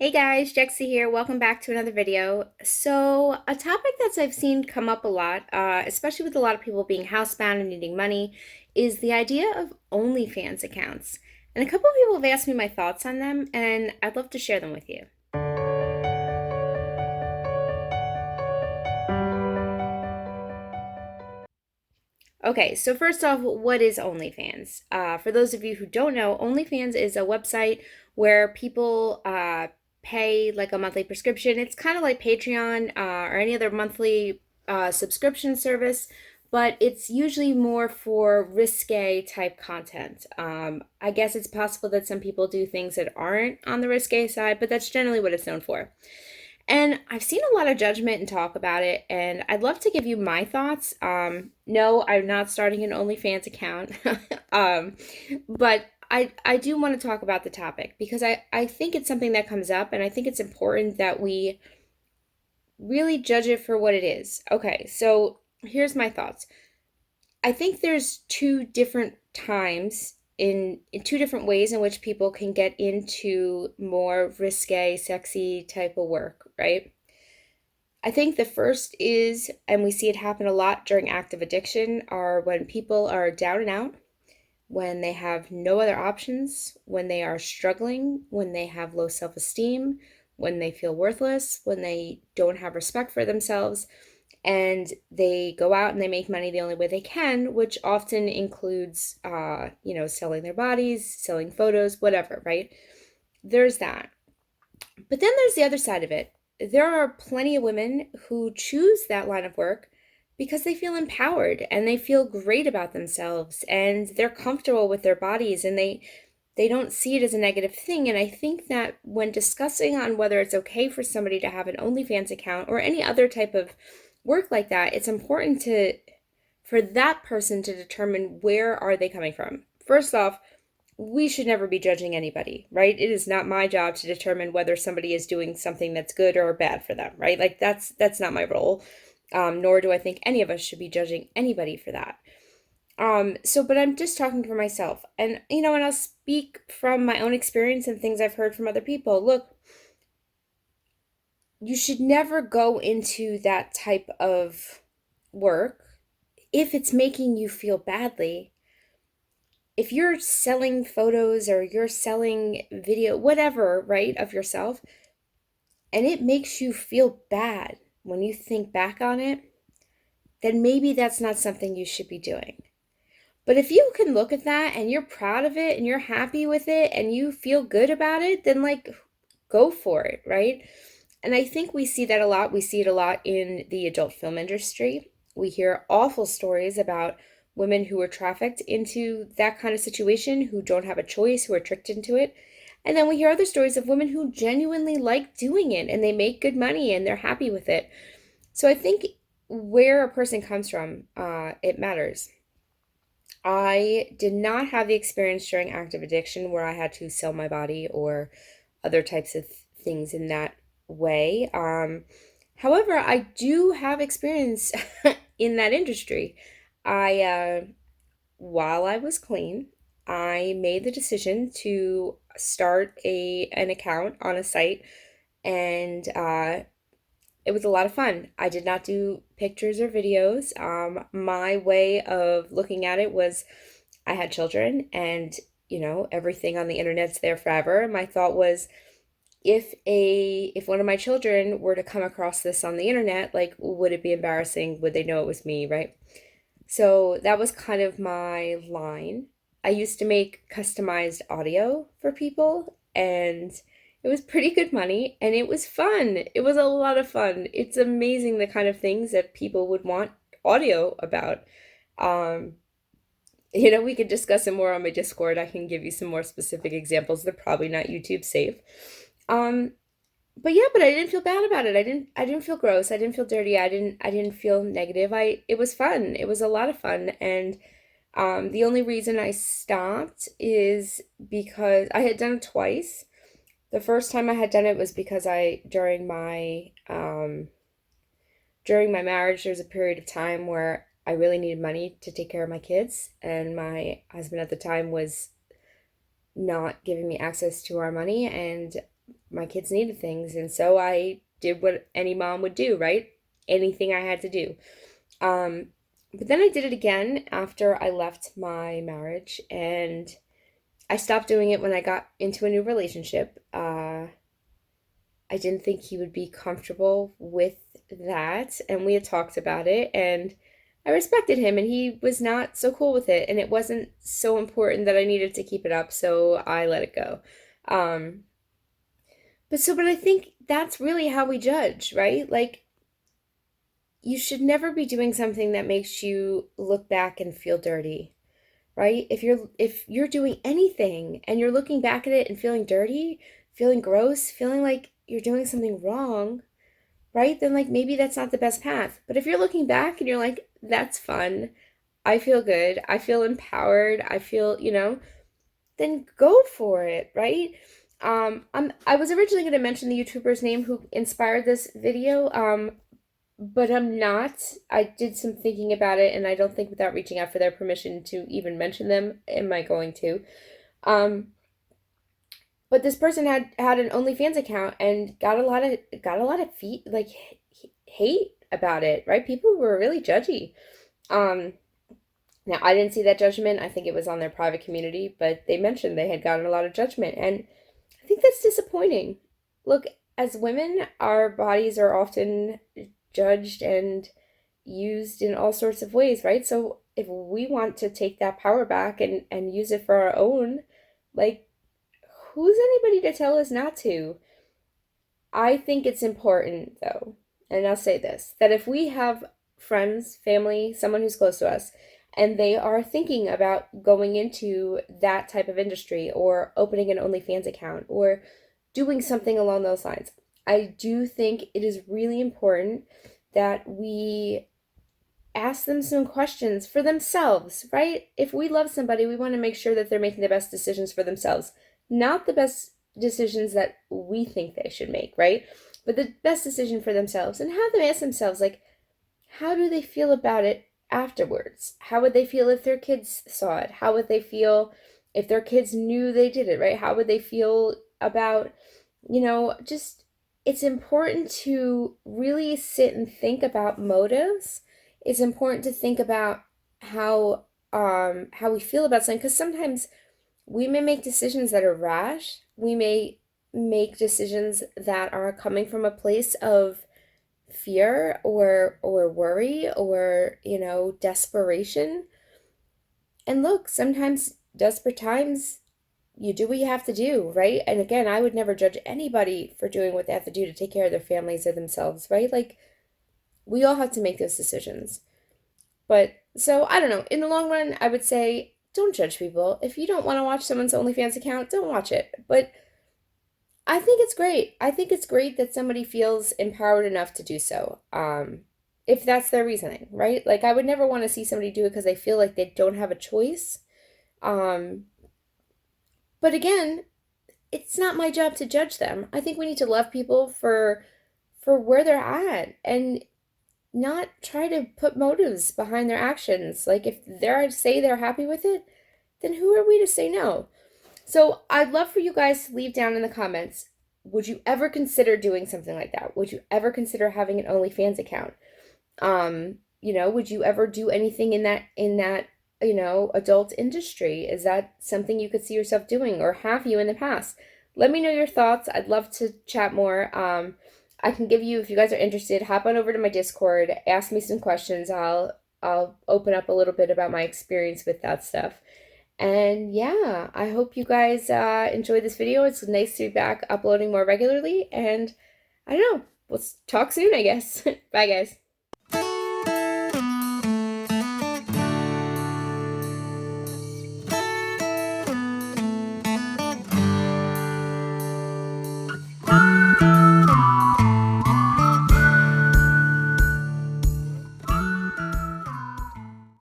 Hey guys, Jexie here. Welcome back to another video. So, a topic that I've seen come up a lot, especially with a lot of people being housebound and needing money, is the idea of OnlyFans accounts. And a couple of people have asked me my thoughts on them, and I'd love to share them with you. Okay, so first off, what is OnlyFans? For those of you who don't know, OnlyFans is a website where people pay like a monthly prescription. It's kind of like Patreon or any other monthly subscription service, but it's usually more for risque type content. I guess it's possible that some people do things that aren't on the risque side, but that's generally what it's known for. And I've seen a lot of judgment and talk about it, and I'd love to give you my thoughts. No, I'm not starting an OnlyFans account, um, but I do want to talk about the topic because I think it's something that comes up, and I think it's important that we really judge it for what it is. Okay, so here's my thoughts. I think there's two different times in two different ways in which people can get into more risque, sexy type of work, right? I think the first is, and we see it happen a lot during active addiction, are when people are down and out, when they have no other options, when they are struggling, when they have low self esteem, when they feel worthless, when they don't have respect for themselves, and they go out and they make money the only way they can, which often includes, selling their bodies, selling photos, whatever, right? There's that. But then there's the other side of it. There are plenty of women who choose that line of work because they feel empowered and they feel great about themselves and they're comfortable with their bodies and they don't see it as a negative thing. And I think that when discussing on whether it's okay for somebody to have an OnlyFans account or any other type of work like that, it's important to for that person to determine where are they coming from. First off, we should never be judging anybody, right? It is not my job to determine whether somebody is doing something that's good or bad for them, right? Like that's not my role. Nor do I think any of us should be judging anybody for that. But I'm just talking for myself, and I'll speak from my own experience and things I've heard from other people. Look, you should never go into that type of work if it's making you feel badly. If you're selling photos or you're selling video, whatever, right, of yourself, and it makes you feel bad when you think back on it, then maybe that's not something you should be doing. But if you can look at that and you're proud of it and you're happy with it and you feel good about it, then like go for it, right? And I think we see that a lot. We see it a lot in the adult film industry. We hear awful stories about women who were trafficked into that kind of situation, who don't have a choice, who are tricked into it. And then we hear other stories of women who genuinely like doing it and they make good money and they're happy with it. So I think where a person comes from, it matters. I did not have the experience during active addiction where I had to sell my body or other types of things in that way. However, I do have experience in that industry. While I was clean, I made the decision to start an account on a site, and it was a lot of fun. I did not do pictures or videos. My way of looking at it was I had children, and everything on the internet's there forever. My thought was if one of my children were to come across this on the internet, like would it be embarrassing? Would they know it was me, right? So that was kind of my line. I used to make customized audio for people, and it was pretty good money and it was fun. It was a lot of fun. It's amazing the kind of things that people would want audio about. Um, we could discuss it more on my Discord. I can give you some more specific examples. They're probably not YouTube safe. Um, but yeah, but I didn't feel bad about it. I didn't feel gross. I didn't feel dirty. I didn't feel negative. It was fun. It was a lot of fun. And the only reason I stopped is because I had done it twice. The first time I had done it was because during my marriage, there was a period of time where I really needed money to take care of my kids, and my husband at the time was not giving me access to our money, and my kids needed things, and so I did what any mom would do, right? Anything I had to do. Um, but then I did it again after I left my marriage, and I stopped doing it when I got into a new relationship. I didn't think he would be comfortable with that, and we had talked about it, and I respected him, and he was not so cool with it, and it wasn't so important that I needed to keep it up, so I let it go. Um, but I think that's really how we judge, right? Like, you should never be doing something that makes you look back and feel dirty, right? If you're doing anything and you're looking back at it and feeling dirty, feeling gross, feeling like you're doing something wrong, right? Then like maybe that's not the best path. But if you're looking back and you're like, that's fun, I feel good, I feel empowered, I feel, then go for it, right? I was originally going to mention the YouTuber's name who inspired this video, but I'm not. I did some thinking about it, and I don't think without reaching out for their permission to even mention them, am I going to. Um, but this person had an OnlyFans account and got a lot of hate about it, right? People were really judgy. Um, Now I didn't see that judgment. I think it was on their private community, but they mentioned they had gotten a lot of judgment, and I think that's disappointing. Look, as women, our bodies are often judged and used in all sorts of ways, right? So if we want to take that power back and use it for our own, like, who's anybody to tell us not to? I think it's important, though, and I'll say this, that if we have friends, family, someone who's close to us, and they are thinking about going into that type of industry or opening an OnlyFans account or doing something along those lines, I do think it is really important that we ask them some questions for themselves, right? If we love somebody, we want to make sure that they're making the best decisions for themselves, not the best decisions that we think they should make, right? But the best decision for themselves, and have them ask themselves, like, how do they feel about it afterwards? How would they feel if their kids saw it? How would they feel if their kids knew they did it, right? How would they feel about, just it's important to really sit and think about motives. It's important to think about how we feel about something, because sometimes we may make decisions that are rash. We may make decisions that are coming from a place of fear or worry or, desperation. And look, sometimes desperate times you do what you have to do, right? And again, I would never judge anybody for doing what they have to do to take care of their families or themselves, right? Like, we all have to make those decisions. But so I don't know. In the long run, I would say don't judge people. If you don't want to watch someone's OnlyFans account, don't watch it. But I think it's great. I think it's great that somebody feels empowered enough to do so. If that's their reasoning, right? Like, I would never want to see somebody do it because they feel like they don't have a choice. Um, but again, it's not my job to judge them. I think we need to love people for where they're at and not try to put motives behind their actions. Like, if they're say they're happy with it, then who are we to say no? So I'd love for you guys to leave down in the comments, would you ever consider doing something like that? Would you ever consider having an OnlyFans account? Would you ever do anything in that adult industry? Is that something you could see yourself doing, or have you in the past? Let me know your thoughts. I'd love to chat more. I can give you, if you guys are interested, hop on over to my Discord, ask me some questions. I'll open up a little bit about my experience with that stuff. And yeah, I hope you guys enjoyed this video. It's nice to be back uploading more regularly. And I don't know, we'll talk soon, I guess. Bye, guys.